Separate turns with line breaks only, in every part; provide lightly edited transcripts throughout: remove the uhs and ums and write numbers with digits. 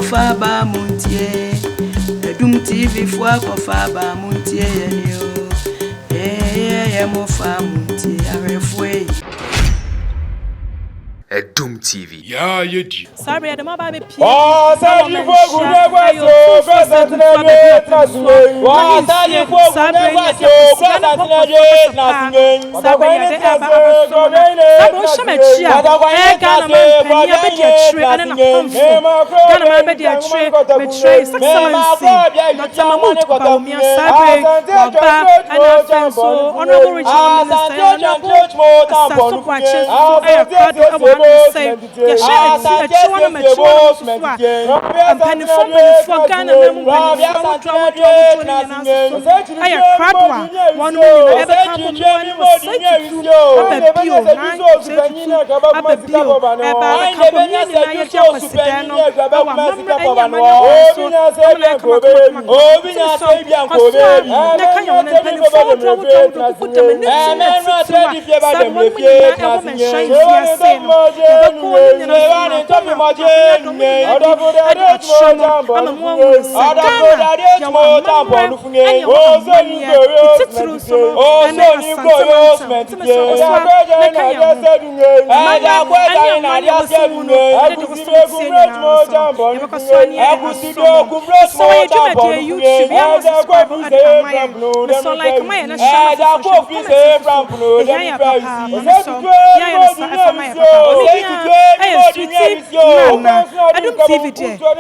kofa ba muntie Edum TV fo kofa ba muntie ye o ye mo fa muntie arefwe
Edum TV.
Yeah, you do.
Sorry, the mobile be
Oh, say you go good never so present na ye trasuwe. Oh, say you go good never so present na ye trasuwe. Sabwe ne trasuwe, go be ne.
Sabo shame chia. Gana man penya be dia tre ana na famfo. Gana man be dia tre be tre excellency. Dr. Mahmoud Bawumia Sabre Baba ana famfo honorable regional minister honorable Asantehene Kwache so air card say ya share a chiwana machiwana suswa ampani for Ghana memu bani aya kradwa one million ebe kambo mwani Osei TuTu abebio abebio eba kambo mwani na ya Akwaside3 no awa mamra enya manya so amana kama
Obi nya say bia ko be
na kanya wona mpani for kukuta meni Adum TV there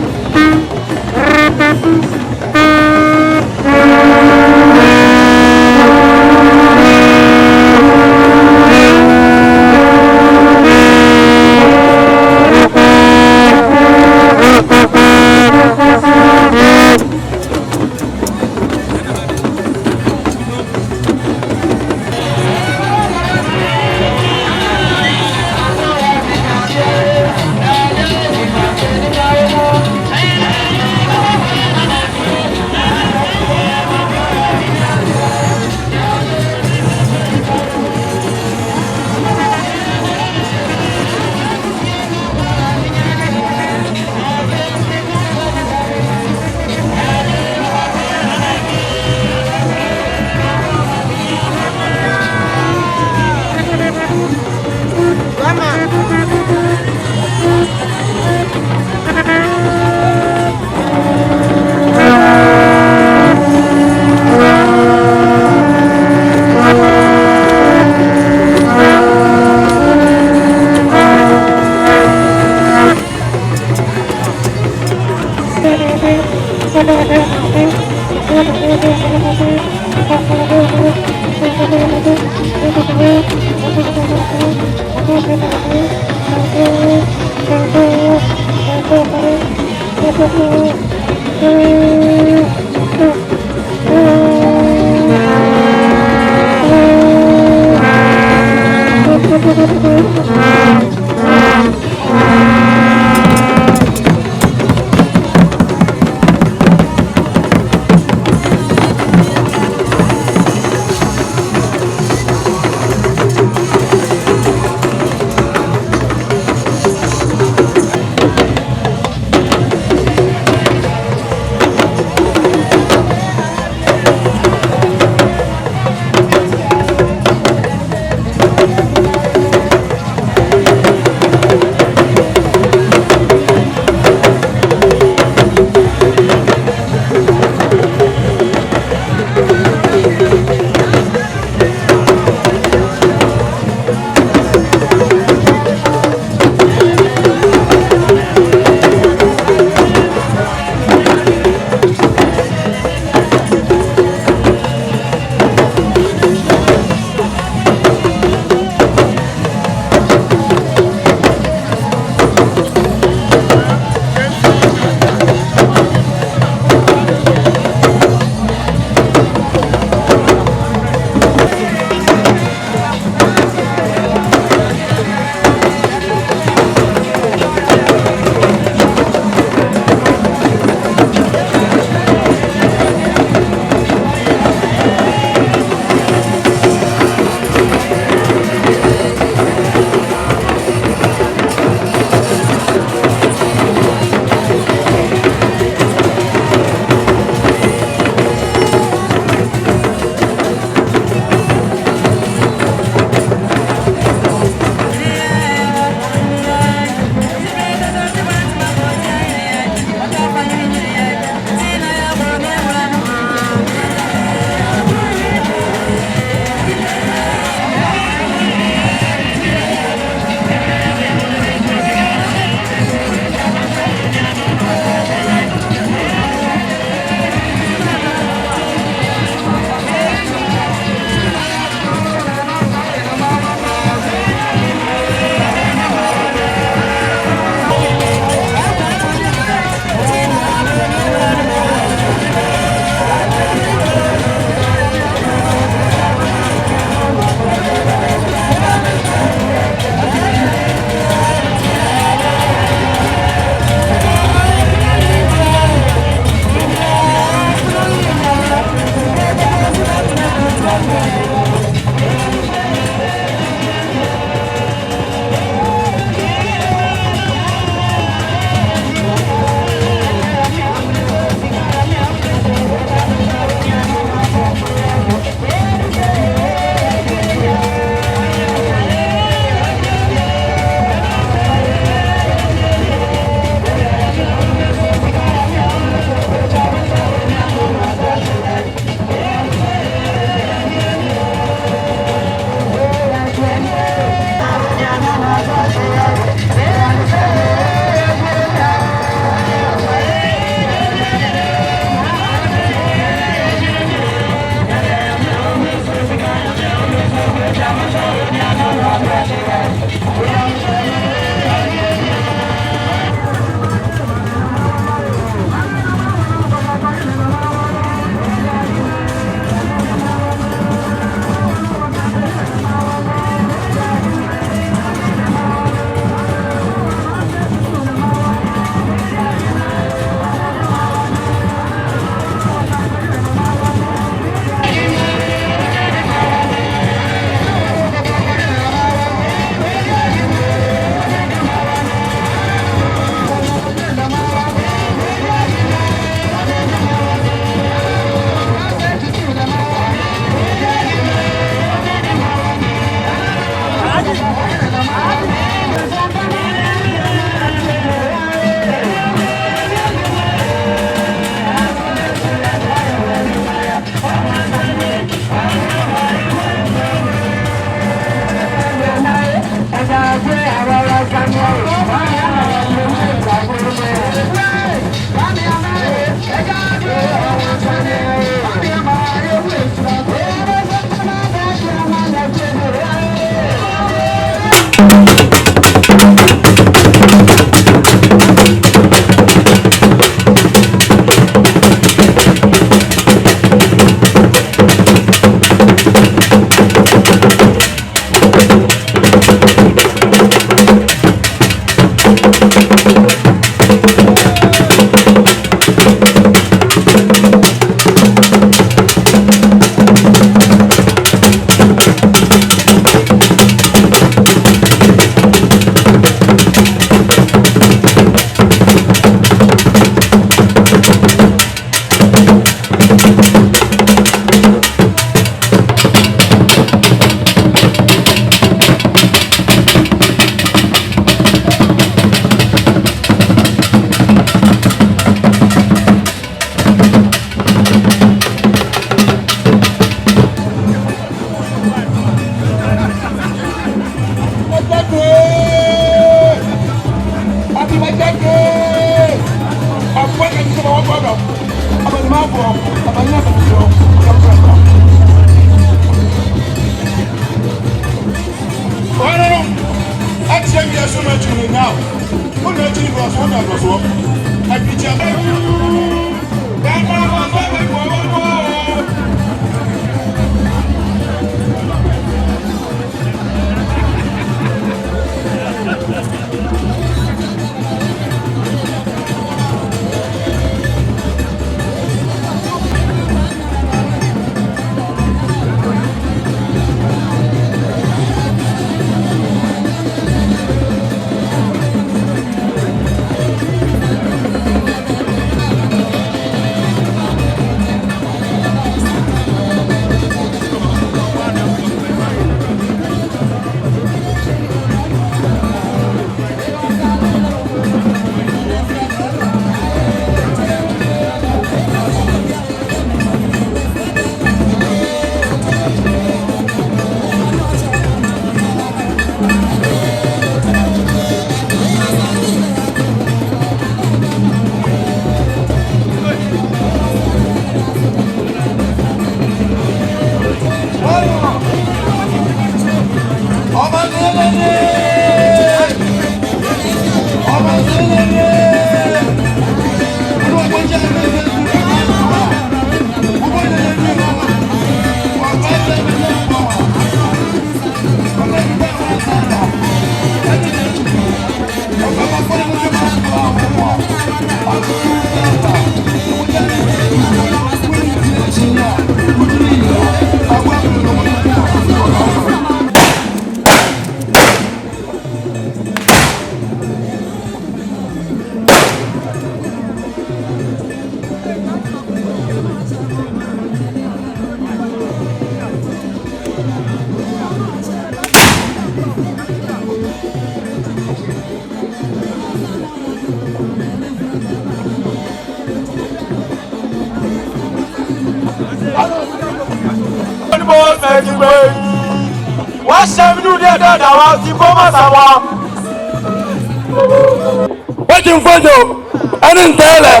Otumfuo, I didn't tell her.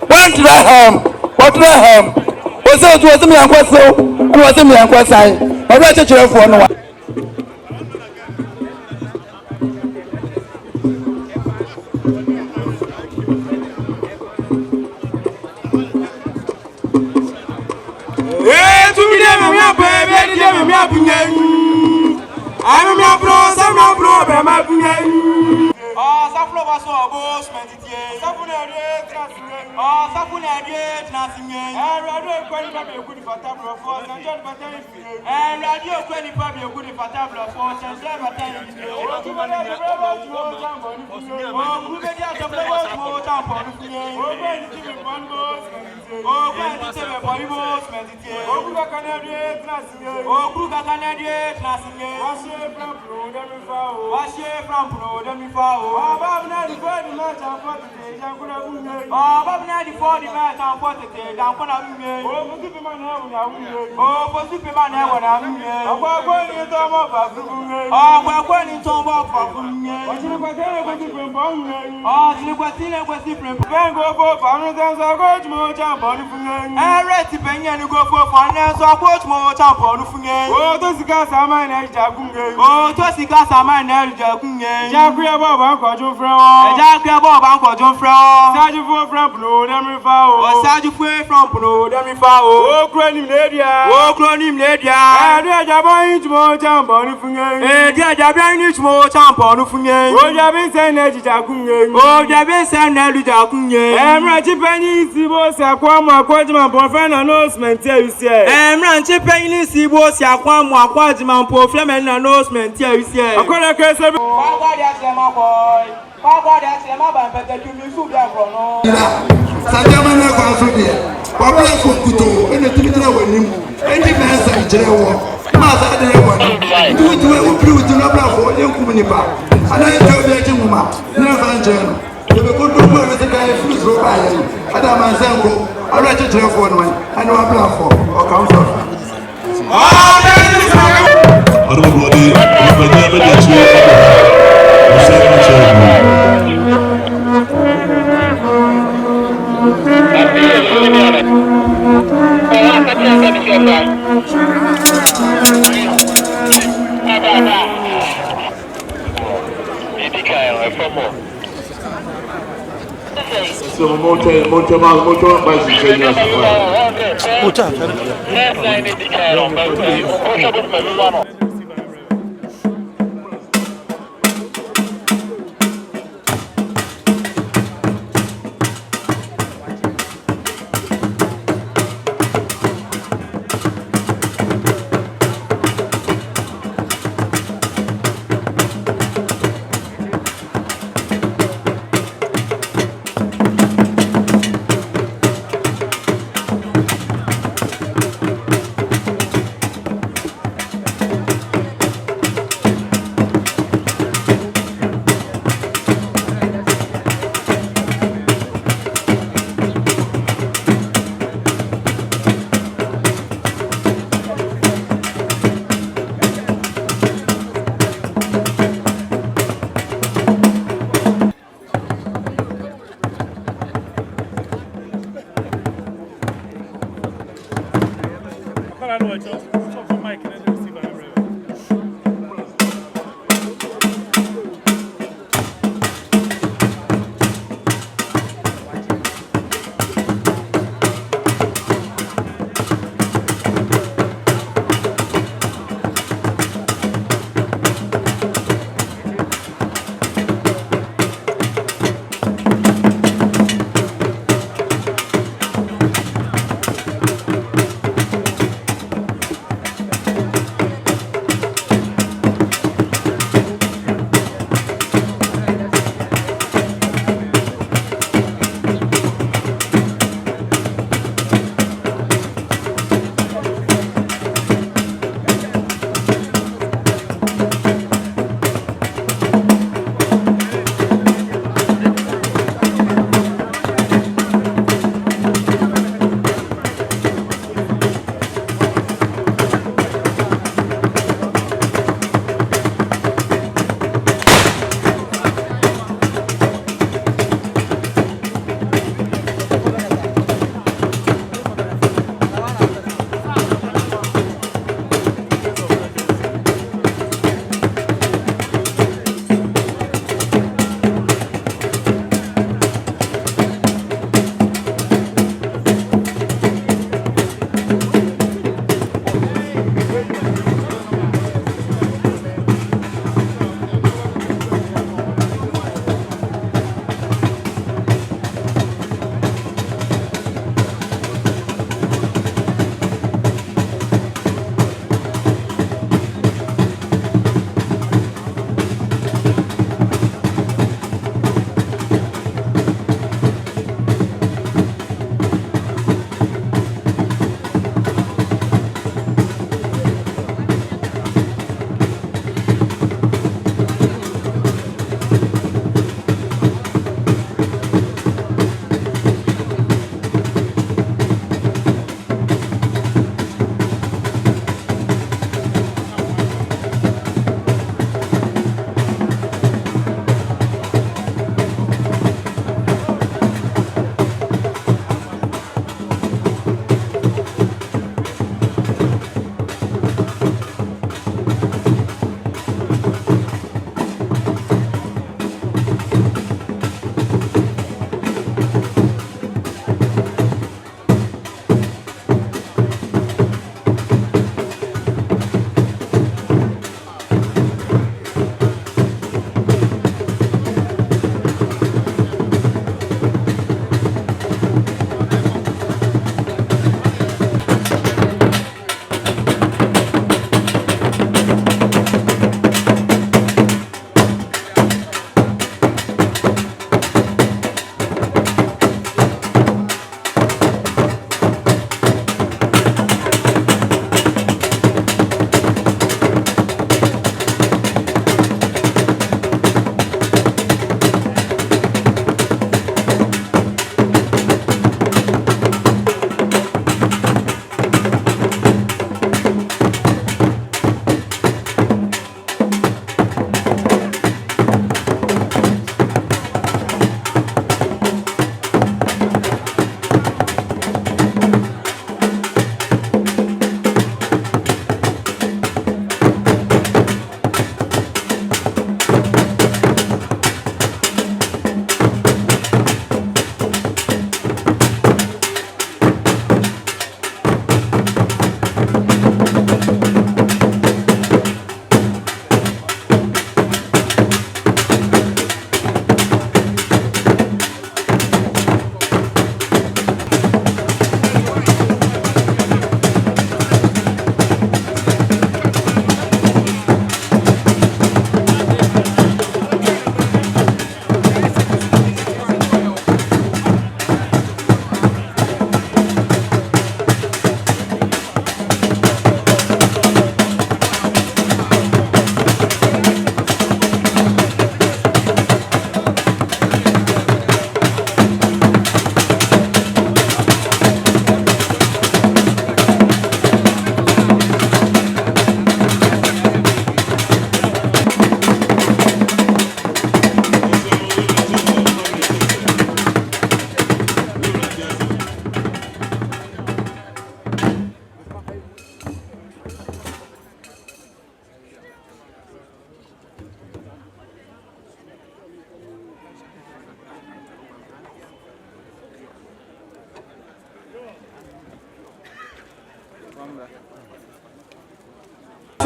Went to Bethlehem. Was it was me and Kwaso? Who was me and Kwasai? I read it for no one.
So monte basi senya kwa.
Ota.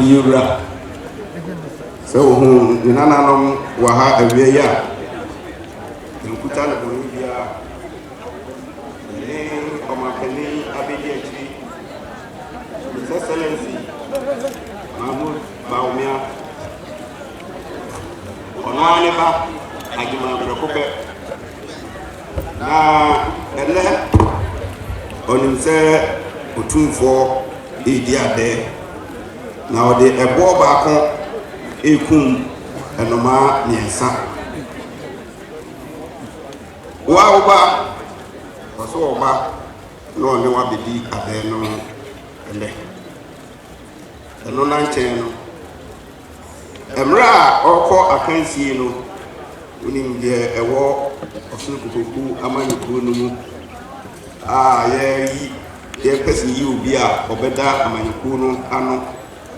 yura so hu nananom wa ha awie ya nkuta no bia ni omakani abedi akiri His Excellency Mahmoud Baumia Onaneba Agima Brokobe na ele onimse Otumfuo idiade na ode ebo baako ekum enoma niensa wa oba waso oba no ne wa bedi ade no ele eno na nchen no emra okọ akansie no unim de ewo osunu kokoku amanyiku no mu ye pesi yi obi a obeda amanyiku no ano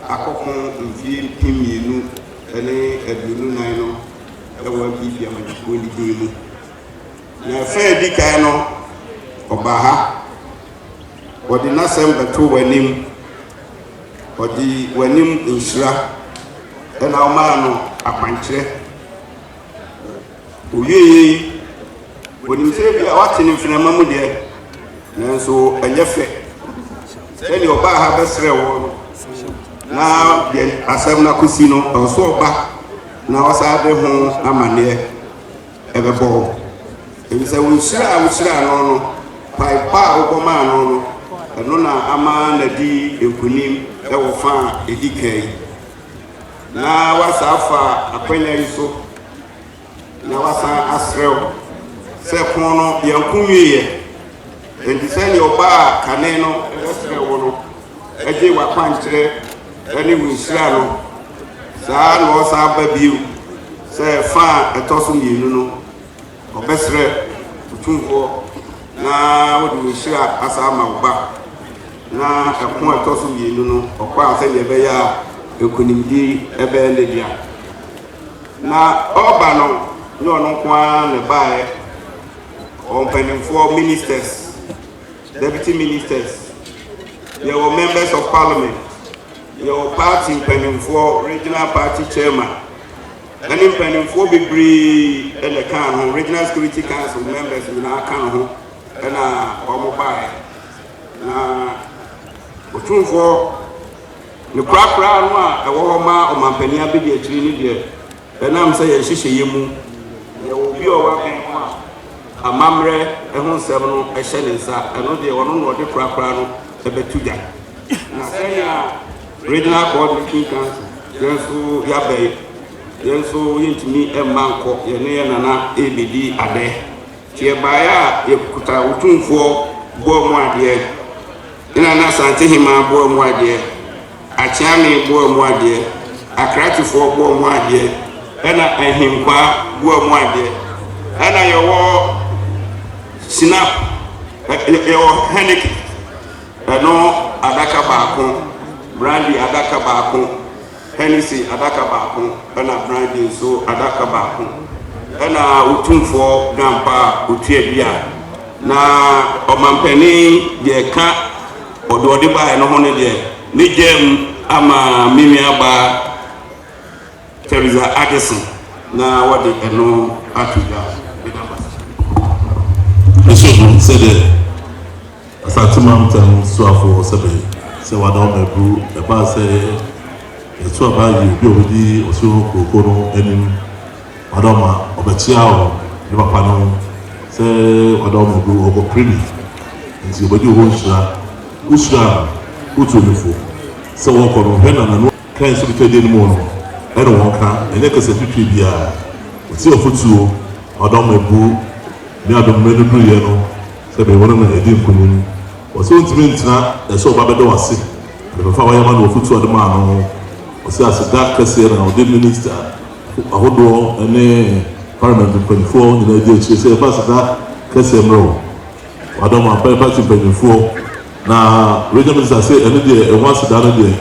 akọkọ mfie pimienu ene aduonu nan no ewo bibi amanyiku ni de mu na fa di kan no oba ha odi nasem beto wanim odi wanim insira ena oma no akwankyere oyeye wonim se bia wate ne mfinama mu de nanso enyefe eni oba ha besre wo na de asem na kosi no oso oba na wasa de ho amane ebebo ebise wonsira no paipa ogoma no eno na ama na di enkunim ewo fa edikai na wasa afa akwanya iso na wasa asrew se kono yankunwiye endisani oba kane no esrew no eje wa kwankyere eni winsira no saa no wasa babiu se fa etoso mienu no obesre Otumfuo na wodi winsira asa ma oba na ekon etoso mienu no okwa ase yebe ya ekunimdi ebe ndia na oba no no no kwa ne bae for ministers deputy ministers there were members of parliament there were party for regional party chairman and for bibri ele kan ho regional security council members na kan ho na omo bae na Otumfuo ne kwakra no a ewo ma omampani abedi akiri ni de enam se ye hihye yemu ye obi o wa ben ma amamre ehun sem no ehye ne nsa eno de wono no de kwakra no ebetuja na senya regional coordinating council yenso ya be yenso yintimi emanko ye ne nana ebedi ade tie baya ye kuta Otumfuo bo mu ade ina na Asantehene bo mu ade achiame bo mu ade akratifo bo mu ade ena ahinkwa bo mu ade ena yowo sinap yo henik eno adaka baako brandy adaka baako Hennessy adaka baako ena brandy so adaka baako ena Otumfuo gampa otua bia na omampani de ka odode ba eno ho ne de ni jem ama mimi aba Teresa Addison na wadi eno atuja
Esho said Asatimam tan suafo sebe se wada mebu e ba se etu aba yi bi obidi osu kokoro enim wada ma obechia o ni papa no se wada mebu obo primi nti obedi ho usra Otumfuo se wo kono hena na no kan so bitede ni mo no e no wonka ene kase twitwi bia oti ofutuo wada mebu ni adom medu ye no se be wono na edi nkunun oso ntimi ntina eso ba bedo wase be fa waya ma no ofutuo adom ano osi asida kase na odi minister ahodo ene parliament 24 ni na edi echi se fa asida kase mro wada ma party 24 na regional minister say ene de e wan asida no de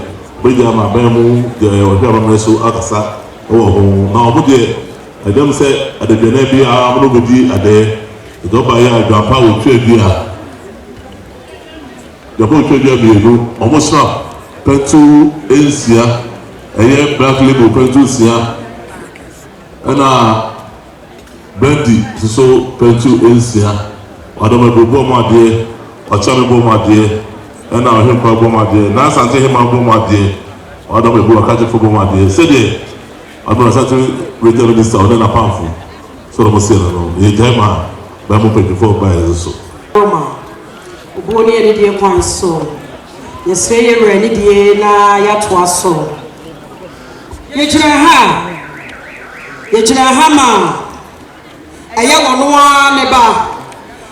be ja ma ba mu de o hwa ba meso akasa o ho na obo de adam say adebena bi a mo go di ade idoba ya adwapa otwa bia yabo otwa bia bi no omo sra petu ensia ɛyɛ black label pɛntu sia ɛna brandy soso pɛntu nsia wadɔm ɛbɛbɔ ɔmo adeɛ ɔkyɛn bɔ ɔmo adeɛ ɛna ɔhwɛ nkwa bɔ ɔmo adeɛ na Asantehene bɔ ɔmo adeɛ wadɔm ɛbɔ ɔkakyɛ fo bɔ ɔmo adeɛ sɛdeɛ ɔdɔm Asantehene radio minister ɔne na pamfo so ɔmo se no yɛ gyae ma bɛmo pɛntufoɔ baa yɛ so.
Obuo ne yɛ die kwan so yɛsrɛ yɛ wura ne die na yɛatoa so yɛgyina ha ma ɛyɛ wɔno a ne ba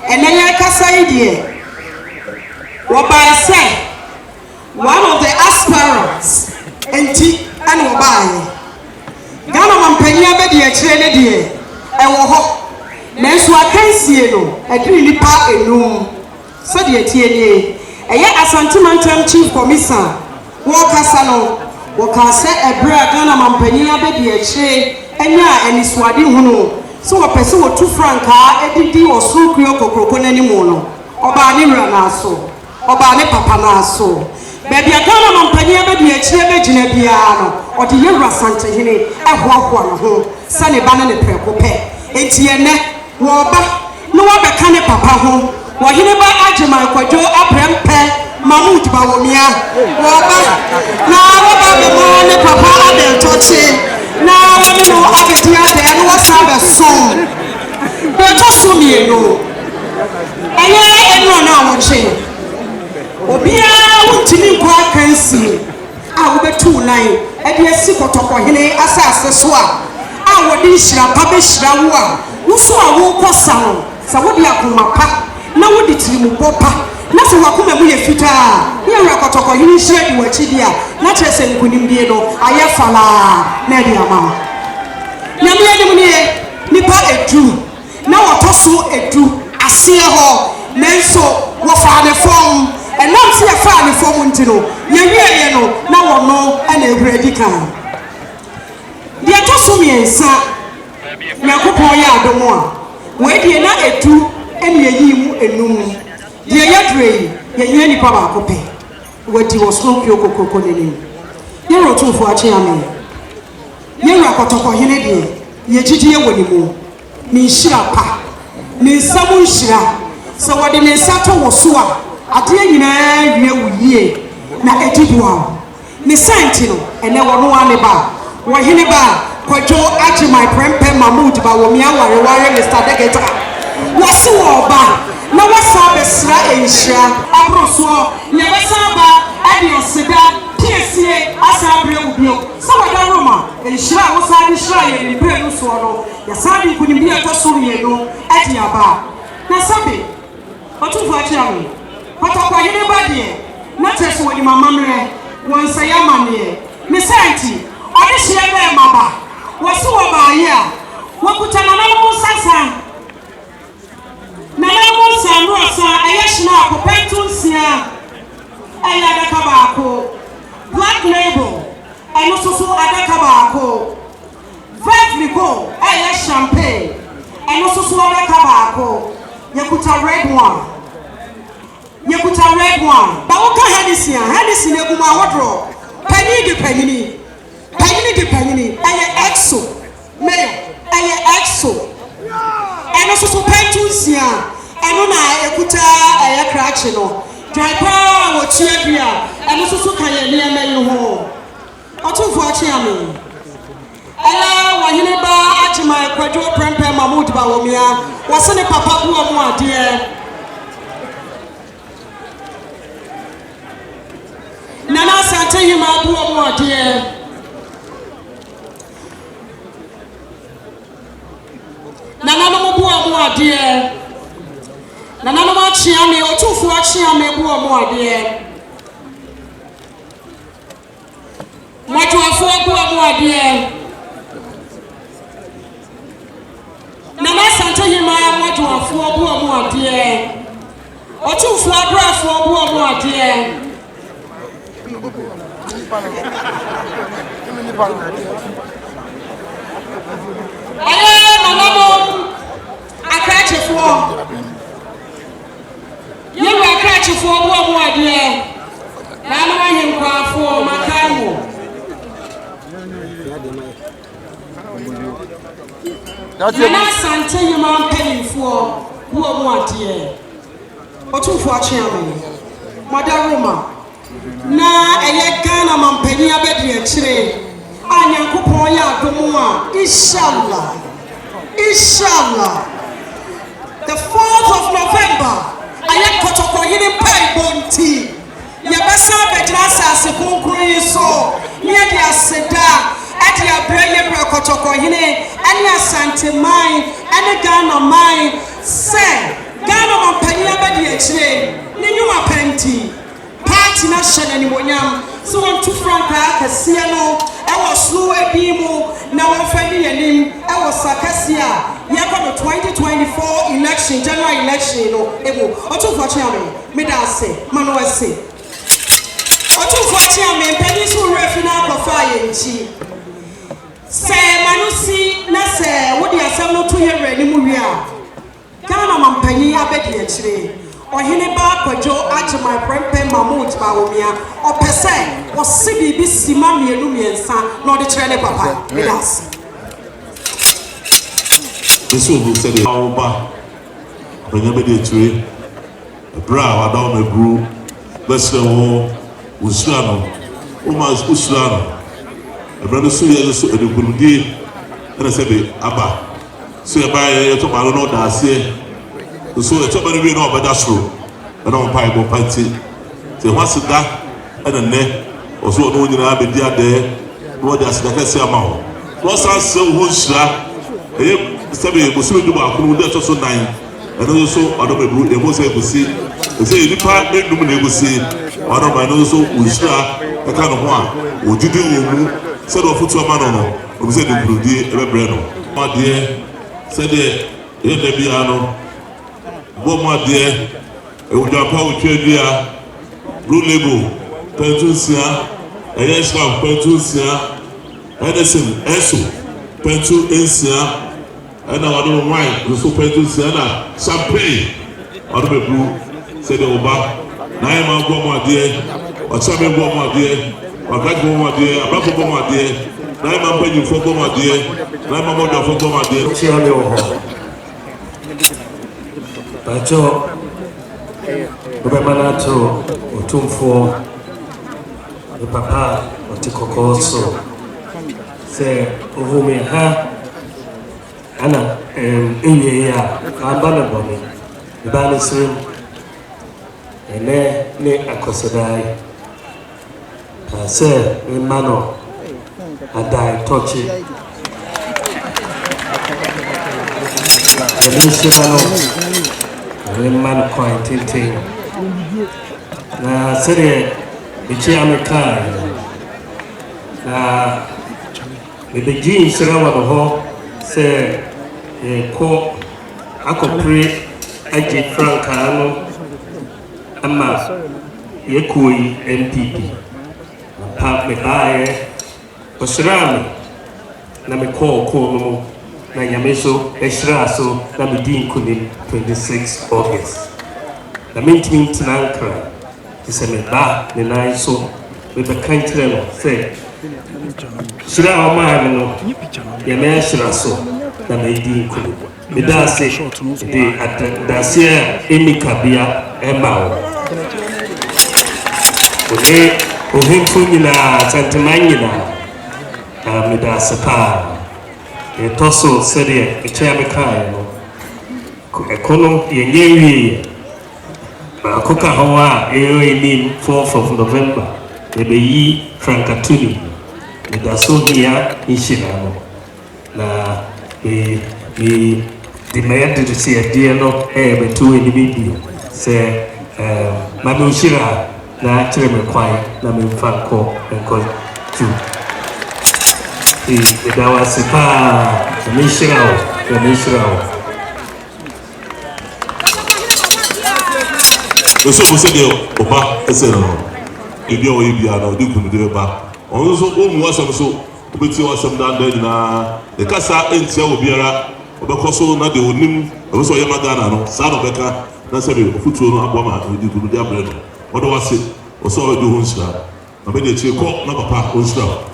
ɛnɛ yɛkasa yi deɛ wɔbae sɛ one of the aspirants enti ɛne wɔbaeɛ Ghana mampanyin abɛdi akyire ne deɛ ɛwɔ hɔ nanso akansie no ɛdiri nipa enum sɛdeɛ tie nie ɛyɛ Asantehene chief commissioner wɔkasa no wɔka sɛ ɛbrɛ a Ghana mampanyin abɛdi akyire ɛnya anisuade hunu so wɔpɛ sɛ wɔtu frankaa edidi ɔsoro kuo kokroko n'anim no ɔbaa ne wura n'aso ɔbaa ne papa n'aso baabi a Ghana mampanyin abɛdi akyire bɛgyina biara no ɔde yɛwura Asantehene ɛhoahoa ne ho sɛ ne ba ne prɛko pɛ enti ɛnɛ wɔba na wɔbɛka ne papa ho wɔhene ba agyema kwadwo aprɛmpɛ Mahmood Bawumia wɔba na wɔba bɛma ne papa abɛntɔkye na wɔne no abɛgyina dɛ no wɔsa bɛsom bɛtɔ so mmienu ɛyɛ ɛno na wɔkye obiara wontumi nkɔ akansie a wobɛtu nan ɛde asi kɔtɔkɔhene asase so a wɔde hyira pa bɛhyira wo a woso a wokɔ sa no sɛ wode akoma pa na wode tirimubɔ pa na sɛ wakoma mu yɛ fitaa ne yɛwura kɔtɔkɔhene hyira di wakyi di a na kyerɛ sɛ nkonimdie no ayɛ falaa na ɛde ama nyame anim ne yɛ nipa edu na wɔtɔ so edu aseɛ hɔ nanso wɔfaa ne fam ɛnam sɛ yɛfaa ne fam nti no yɛwieɛ no na wɔno ɛna ɛwura di kan deɛ ɛtɔ so mmiɛnsa Nyankopɔn yɛ adom a wɔadie na edu ɛne yɛyi mu enum deɛ yɛdure yɛnyɛ nipa baako pɛ wɔadi wɔ soro kuo kokroko n'anim yɛwura Otumfuo akye ame yɛwura kɔtɔkɔhene deɛ yɛgyigye wɔ ne mu ne nhyira pa ne nsa mu nhyira sɛ wɔde ne nsa to wo so a adeɛ nyinaa wie wo yie na ɛdi boa ne sɛnti no ɛnɛ wɔno a ne ba wɔhene ba kwadwo agyema prɛmpɛ Mahmood Bawumia wareware Mr. Degeta wɔse wɔ ba na wɔsa bɛsra nhyira aborosoɔ ne bɛsa ba ɛde aseda piesie asa abrɛ wo bio sɛ wɔda Roma nhyira a wɔsa de hyira yɛ ne brɛ no soɔ no yɛsa de nkonimdi ɛtɔ so mmienu ɛde aba na sabe Otumfuo akye ame kɔtɔkɔhene ba deɛ na kyerɛ sɛ wɔde mamammerɛ wɔn nsa yɛ amanneɛ ne sɛnti ɔde hyia bɛɛ ma ba wɔse wɔ baayɛ a wɔkuta nananom nsasa nananom nsamrosa ɛyɛ hyena akɔpɛnto nsia ɛyɛ adaka baako black label ɛno soso adaka baako Vevlico ɛyɛ champagne ɛno soso adaka baako yɛkuta red one bawoka Hennessy na egum ahodro panini ɛyɛ exo mayo ɛyɛ exo ɛno soso pɛntu nsia ɛno na ekuta ɛyɛ krakye no dry pa wɔtua dua ɛno soso ka yɛ nneɛma yi ho Otumfuo akye ame ɛyɛ wɔhene ba agyema kwadwo prɛmpɛ Mahmood Bawumia wɔse ne papa bu ɔmo adeɛ Nana Asantehene bu ɔmo adeɛ nananom bu ɔmo adeɛ nananom akye ame Otumfuo akye ame bu ɔmo adeɛ mɔtoafoɔ bu ɔmo adeɛ Nana Asantehene mɔtoafoɔ bu ɔmo adeɛ Otumfuo abrafoɔ bu ɔmo adeɛ ayɛ nananom akrakyefoɔ yɛwura akrakyefoɔ bu ɔmo adeɛ nanom ahemkwaafoɔ makan wɔ Nana Asantehene mpanimfoɔ wo mu adeɛ Otumfuo akyɛme Madaroma na ɛyɛ Ghana mampani abɛdi akyire a Nyankopɔn yɛ adom a inshallah the 4th of November ayɛ kɔtɔkɔhene mpaebɔ yɛbɛsa bɛgyina asase kronkron yi so ne yɛde aseda ɛde abrɛ yɛbrɛ kɔtɔkɔhene ɛne Asanteman ɛne Ghana man sɛ Ghana mampani abɛdi akyire ne nnwuma panti party na hyɛ n'animonyam so wɔnto frankaa kɛseɛ no ɛwɔ soro adi mu na wɔmfa ne yɛnim ɛwɔ sakɛseɛ a yɛkɔ no 2024 election general election no ɛmu Otumfuo akyɛme meda ase ma no ase Otumfuo akyɛme mpani so wura fi na akɔfa yɛ nkyi sɛ manusi na sɛ wode asɛm no to yɛ wura anim wie a Ghana mampani abɛdi akyire Ohene ba Kwadwo Agyeman Prempeh Mahmoud Bawumia ɔpɛ sɛ ɔse biribi si ma mmienu mmiɛnsa na ɔde kyerɛ ne papa medas
This will say the Alba when you made it to a brow, I don't know, brew, Western Usrano, Omas Usrano, a brother Suya, so a good and I said, Abba, so you buy a tomato, that's here. So it's a very no, but that's true. I don't buy one party. So once that and a neck, or so no, you have a dear there, what does the Cassia amount? What's our so who's that? Sabi was so do about also 9. And also, I don't know, it was able to see. They say, if I make no money, see, I don't know, so we start a kind of one. Would you do set off to a man or we said, my dear, said the piano. My dear, it would jump out with you, Blue Label, Pentusia, and Eslam Pentusia, Edison, Esso, Pentu Ensia, and I don't know why, the so Pentusia, Champagne, out of the blue, said the Oba, Naima Goma dear, or Chami Goma dear, or Black Goma dear, a Black Goma dear, Naima Penny for Goma dear, Naima Moda for Goma dear.
Bajo Bubemana to Otumfuo the papa Otikokoso say Ovumi ha Anna ya Abana Boni the Banisrim and ne Akwaside3 say Mano Adai Tochi the man quite tinting. Na sere bichi America. Na the beginning serawa ho se ko akopre aje franka no ama yekoi MPP. Pa me bae osrami na me ko no na Yameso Eshra so na Medin Kunim 26 August. The meeting Tinankra is a meba, the night so with the country say Shira Omano Yameshra so na Medin Kunim. Medase the at Dacia Emikabia Embao. Ode Ohimfunina Santamanina Medasapa. Toso said a chairman Econo Yenye Coca Hoa, a 4th of November, the Bayi Francatuni, the Dasonia in Shilano. Na the demanded to see a dear no air to any video. Say, Manu Shira, na Tremaquai, Namin Franco, and called Two. The Dawasipa, the Mishrao.
The so we said, Oba, Esseno, if you are not doing the Oba. Also, was so, which was some down there now. The Casa and Tia Obiara, Obacoso, not the Unim, also Yamagana, San Obeka, Nasabi, Futuno, Abama, we did to the Abreno. What was it? Also, I do Hunsra. I made a chill call, not a park Hunsra.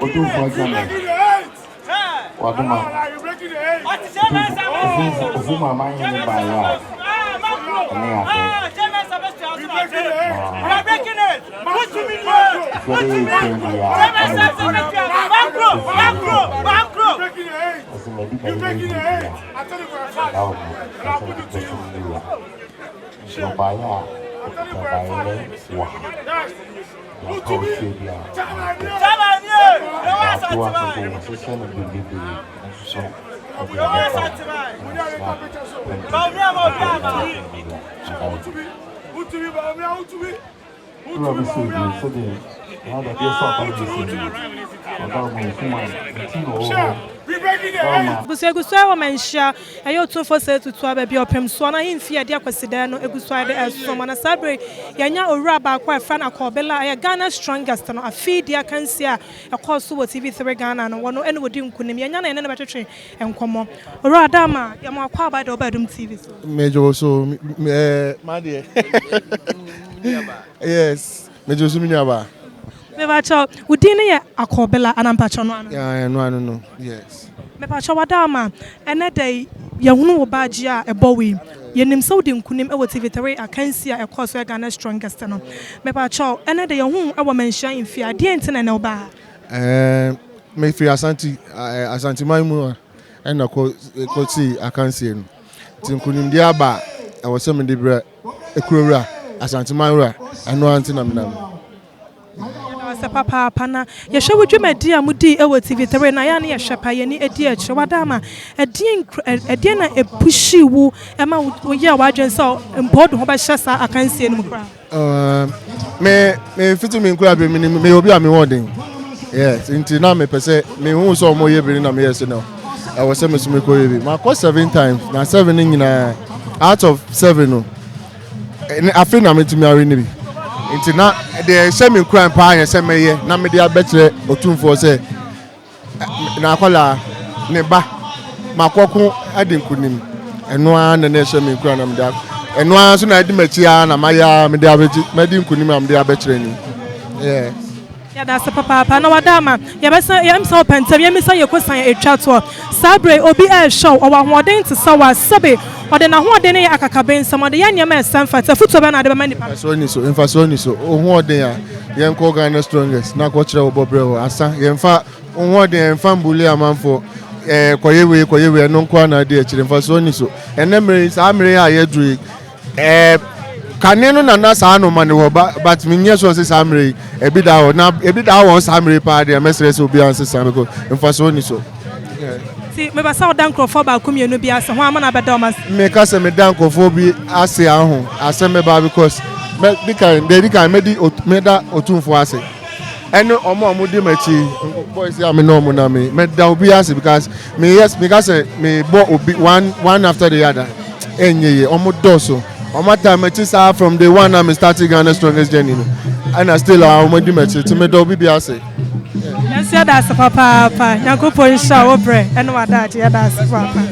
Otumfuo Ghana. Waduma. Ufuma mine in by ya.
Buseguswa wamensha ayo Otumfuo say TuTu ababi opem so na himfi ade Akwaside no eguswa de esoma na sabre yanya owura ba kwa fra na kobela ya Ghana strongest no afidi akansi a ekoso wo TV3 Ghana no wono ene wodi nkunim yanya na ene na betwetwe enkomo owura dama ya mo akwa ba de obadum TV so
mejo so madie yes mejo so minyaba
me ba cho udine ye akobela anampa cho no ano
yeah no yes
me pa cho wadama ene dey yehunu wo baji a ebowi yenim so di nkunim e wo TV3 akansi a ekoso Ghana strongest no me pa cho ene dey yehunu e wo mention imfi ade ntena ne oba
me fi asanti maimu ena ko ti akansi no ti nkunim dia ba e wo se me de bra ekurowura asanti maimu eno anti na menam
papa pana ye hwe wodwumadi amudi e wo TV3 na ya na ye hwepa ye ni edi akye wadama edi na epushi wu e ma wo ye wadwen so mpodo ho ba hyesa akansie enu kra
me fitu me nkura be me obi a me wodin yes inti na me pese me hu so mo ye bi na me yes no I was saying me ko ye bi ma ko 7 times na 7 nyina out of 7 no I feel na me timi ari ni bi inti na the same crime pa yan se meye na me dia betre Otumfuo se na akola ne ba makoku adinkunim eno an na same crime na me dia eno an so na adi machia na maya me dia beji madinkunim am dia betre ni yeah
ya da se papa na wadama ya besa ya msa opentem ya misa yekosan etwa to sabre obi e show o wa hoden te sawa sabe ode na hoden ya akakaben samode ya nyama esanfata futo be na de be mani pa
so ni so o hoden ya yen ko Ghana strongest na ko kire obobre o asa yen fa o hoden fa mbuli amanfo koyewe no nko na de kire fa so ni so enemre sa amre ya yedru kaneno na sa no mane wo but minye so se samre ebi da wo samre pa de mesres obi an se samre ko mfaso ni so
ti me ba sa odan krofo ba kumienu bi ase ho amana beda o mas
me ka se me dan krofo bi ase ahun ase me ba because me kan me da Otumfuo ase eno omo di machi boys ya me no mo na me da obi ase because me ka se me bo obi one after the other enye omo doso my time from the one I'm starting Ghana strongest journey and I still am di match to me do bi ase
yes ya da papa yankopon sha wo bre eno wada ya da papa